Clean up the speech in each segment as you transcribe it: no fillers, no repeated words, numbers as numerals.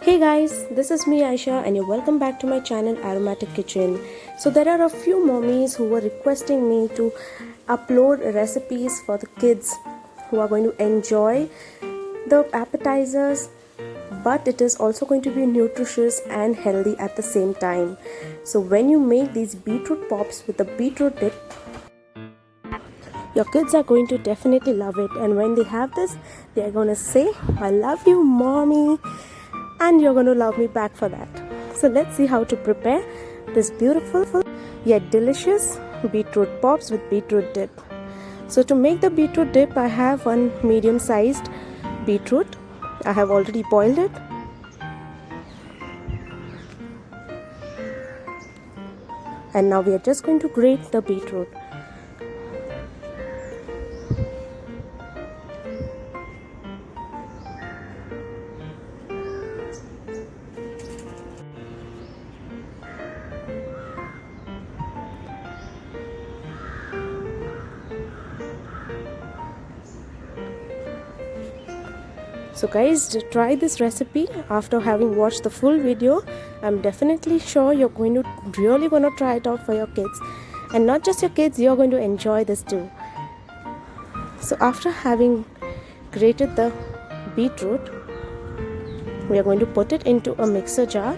Hey guys, this is me Aisha and you're welcome back to my channel Aromatic Kitchen. So there are a few mommies who were requesting me to upload recipes for the kids who are going to enjoy the appetizers, but it is also going to be nutritious and healthy at the same time. So when you make these beetroot pops with the beetroot dip, your kids are going to definitely love it, and when they have this, they are going to say, "I love you, mommy," and you're going to love me back for that. So let's see how to prepare this beautiful yet delicious beetroot pops with beetroot dip. So to make the beetroot dip, I have one medium-sized beetroot. I have already boiled it. And now we are just going to grate the beetroot. So guys, try this recipe after having watched the full video. I'm definitely sure you're going to try it out for your kids, and not just your kids, you're going to enjoy this too. So after having grated the beetroot, we are going to put it into a mixer jar.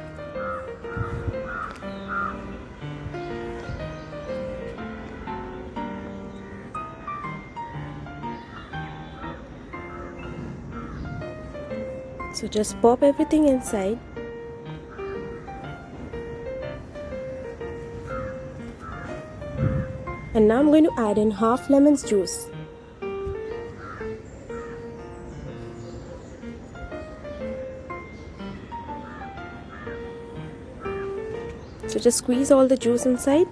So just pop everything inside. And now I'm going to add in half lemon's juice. So just squeeze all the juice inside.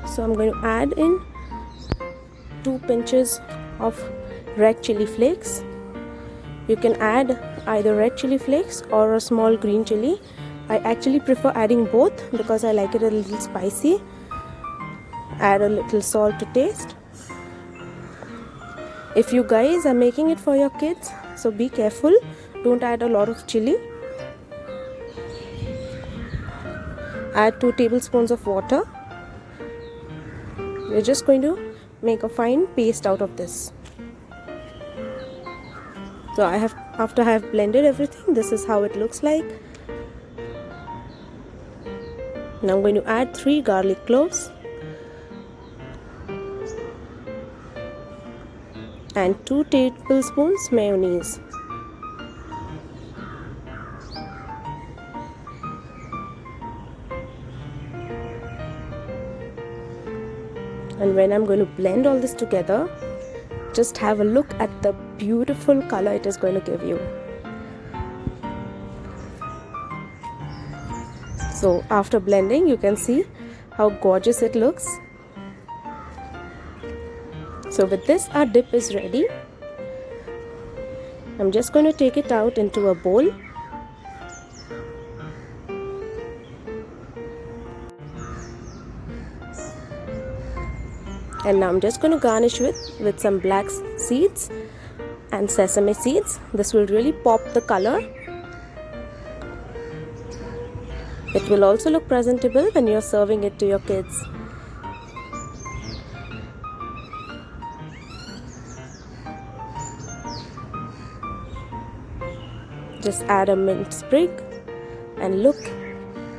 So I'm going to add in 2 pinches of red chili flakes. You can add either red chili flakes or a small green chili. I actually prefer adding both because I like it a little spicy. Add a little salt to taste. If you guys are making it for your kids, so be careful, don't add a lot of chili. Add 2 tablespoons of water. We're just going to make a fine paste out of this. So after I have blended everything, this is how it looks like. Now I'm going to add 3 garlic cloves and 2 tablespoons mayonnaise. And when I'm going to blend all this together, just have a look at the beautiful color it is going to give you. So after blending, you can see how gorgeous it looks. So with this, our dip is ready. I'm just going to take it out into a bowl. And now I'm just going to garnish with some black seeds and sesame seeds. This will really pop the color. It will also look presentable when you're serving it to your kids. Just add a mint sprig and look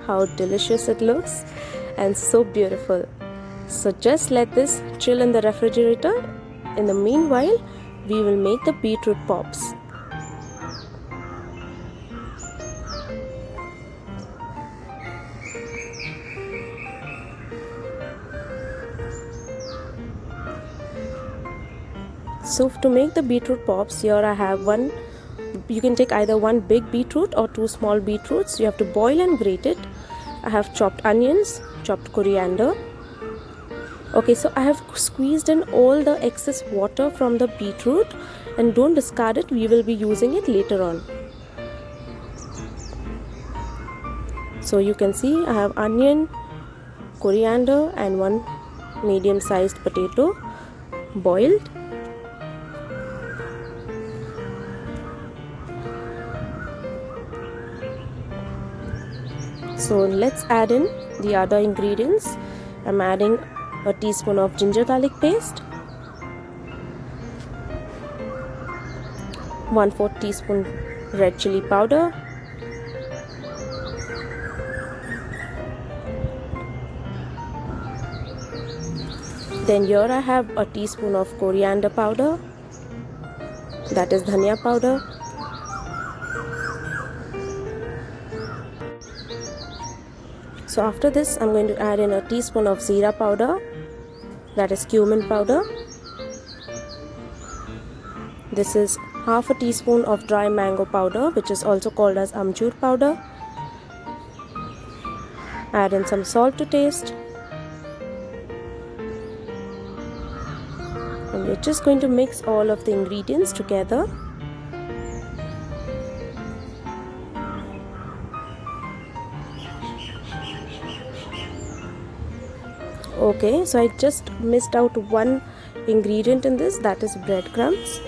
how delicious it looks and so beautiful. So just let this chill in the refrigerator. In the meanwhile, we will make the beetroot pops. So to make the beetroot pops, here I have one. You can take either one big beetroot or 2 small beetroots. You have to boil and grate it. I have chopped onions, chopped coriander. Okay, so I have squeezed in all the excess water from the beetroot, and don't discard it, we will be using it later on. So you can see I have onion, coriander and one medium sized potato boiled. So let's add in the other ingredients. I'm adding a teaspoon of ginger garlic paste, 1/4 teaspoon red chili powder, then here I have a teaspoon of coriander powder, that is dhania powder, so after this I'm going to add in a teaspoon of jeera powder, that is cumin powder. This is half a teaspoon of dry mango powder, which is also called as amchur powder. Add in some salt to taste. And we're just going to mix all of the ingredients together. Okay, so I just missed out one ingredient in this, that is breadcrumbs.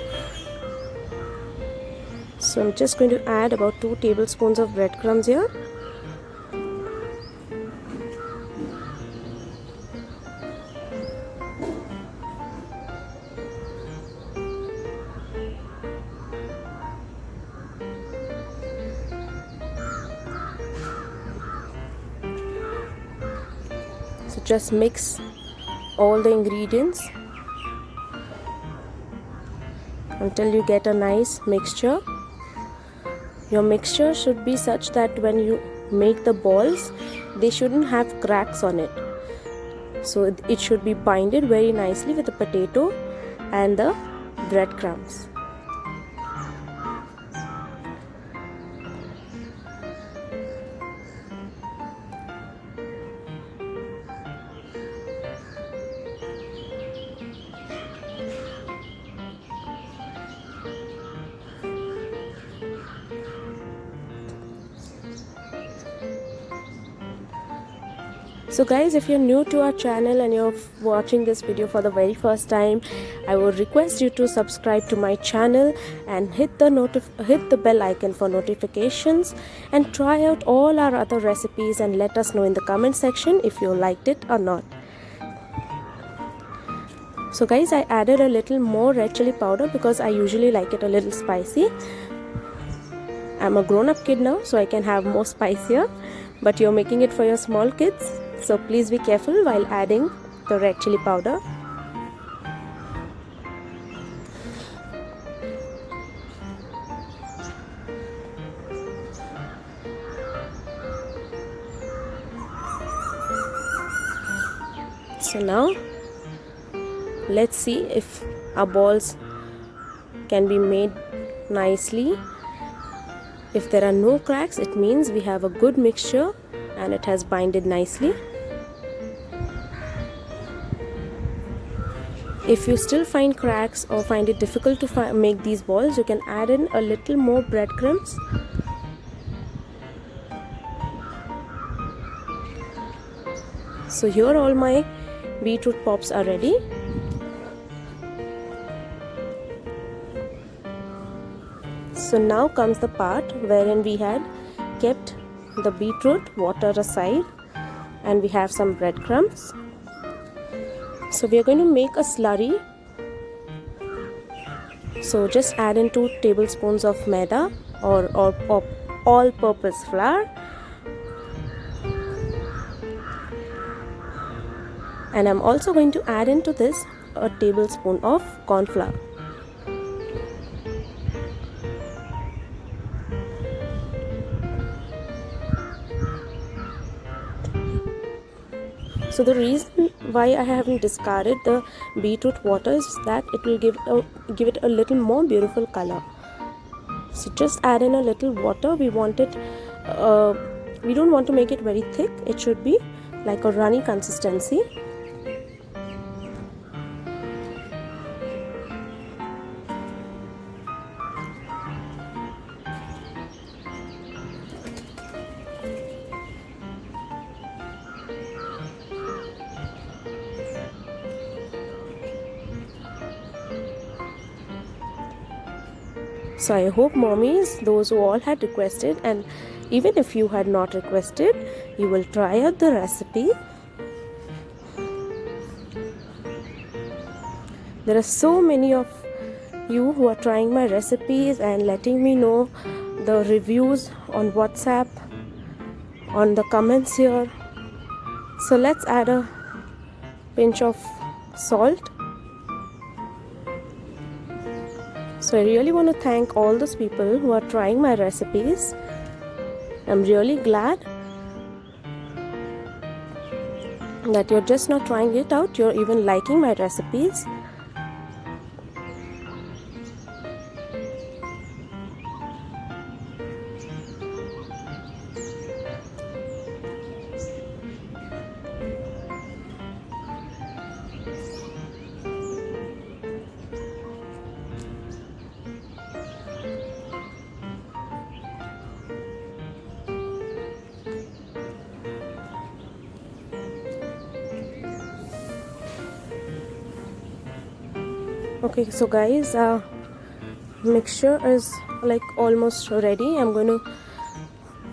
So I'm just going to add about 2 tablespoons of breadcrumbs here. So just mix all the ingredients until you get a nice mixture. Your mixture should be such that when you make the balls, they shouldn't have cracks on it. So it should be binded very nicely with the potato and the breadcrumbs. So guys, if you're new to our channel and you're watching this video for the very first time, I would request you to subscribe to my channel and hit the bell icon for notifications, and try out all our other recipes and let us know in the comment section if you liked it or not. So guys, I added a little more red chili powder because I usually like it a little spicy. I'm a grown-up kid now, so I can have more spicier, but you're making it for your small kids, so please be careful while adding the red chili powder. So now let's see if our balls can be made nicely. If there are no cracks, it means we have a good mixture and it has binded nicely. If you still find cracks or find it difficult to make these balls, you can add in a little more breadcrumbs. So here all my beetroot pops are ready. So now comes the part wherein we had kept the beetroot water aside and we have some breadcrumbs. So we are going to make a slurry. So just add in 2 tablespoons of maida or all-purpose flour, and I'm also going to add into this a tablespoon of corn flour. So the reason why I haven't discarded the beetroot water is that it will give it a little more beautiful color. So just add in a little water. We want it, we don't want to make it very thick. It should be like a runny consistency. So I hope mommies, those who all had requested, and even if you had not requested, you will try out the recipe. There are so many of you who are trying my recipes and letting me know the reviews on WhatsApp, on the comments here. So let's add a pinch of salt. So I really want to thank all those people who are trying my recipes. I'm really glad that you're just not trying it out, you're even liking my recipes. Okay, so guys, mixture is like almost ready. I'm going to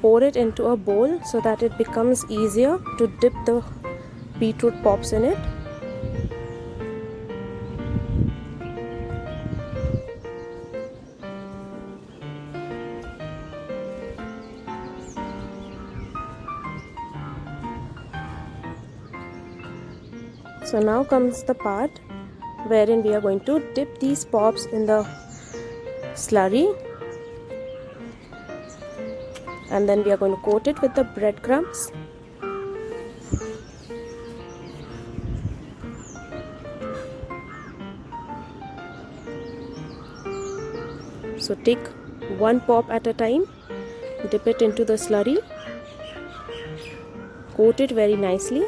pour it into a bowl so that it becomes easier to dip the beetroot pops in it. So now comes the part wherein we are going to dip these pops in the slurry, and then we are going to coat it with the breadcrumbs. So take one pop at a time, dip it into the slurry, coat it very nicely.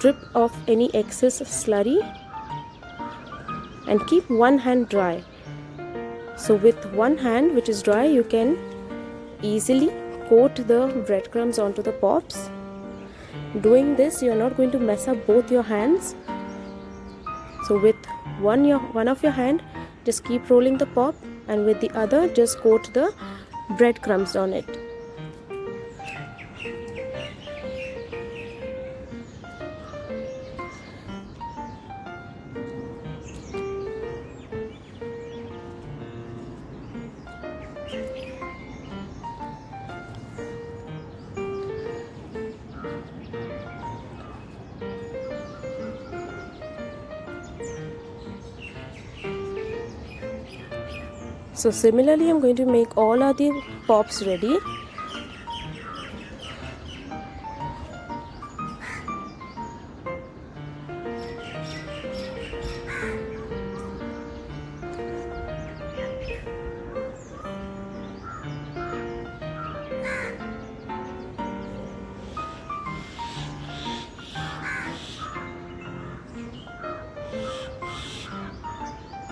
Drip off any excess slurry and keep one hand dry. So with one hand which is dry, you can easily coat the breadcrumbs onto the pops. Doing this, you are not going to mess up both your hands. So with one of your hand, just keep rolling the pop, and with the other, just coat the breadcrumbs on it. So similarly, I'm going to make all of the pops ready.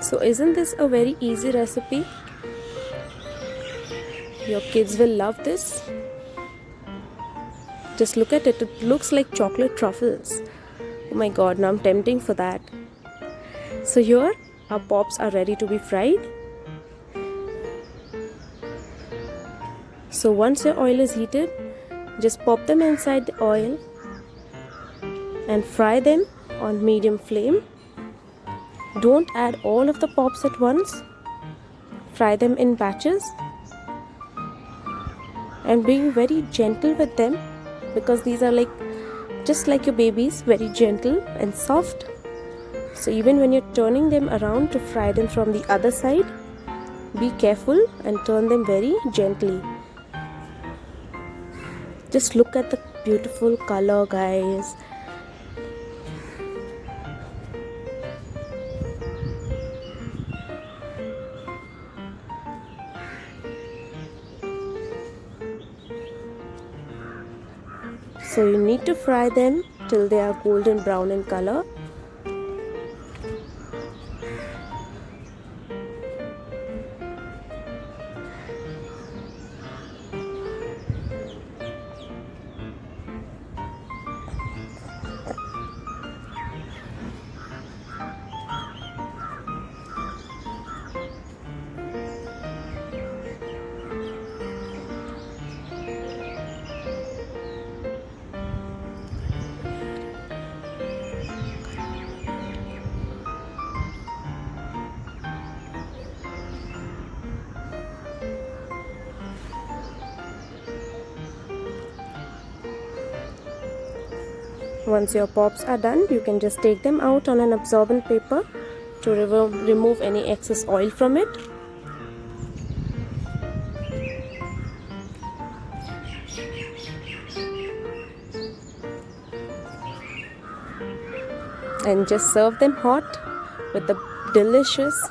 So isn't this a very easy recipe? Your kids will love this. Just look at it, it looks like chocolate truffles. Oh my god, now I'm tempting for that. So here our pops are ready to be fried. So once your oil is heated, just pop them inside the oil and fry them on medium flame. Don't add all of the pops at once. Fry them in batches and be very gentle with them, because these are like just like your babies, very gentle and soft. So even when you're turning them around to fry them from the other side, be careful and turn them very gently. Just look at the beautiful color, guys. So you need to fry them till they are golden brown in color. Once your pops are done, you can just take them out on an absorbent paper to remove any excess oil from it. And just serve them hot with the delicious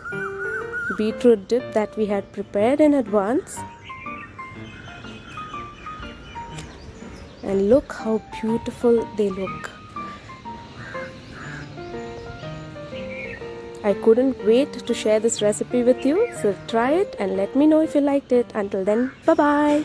beetroot dip that we had prepared in advance. And look how beautiful they look. I couldn't wait to share this recipe with you, so try it and let me know if you liked it. Until then, bye bye.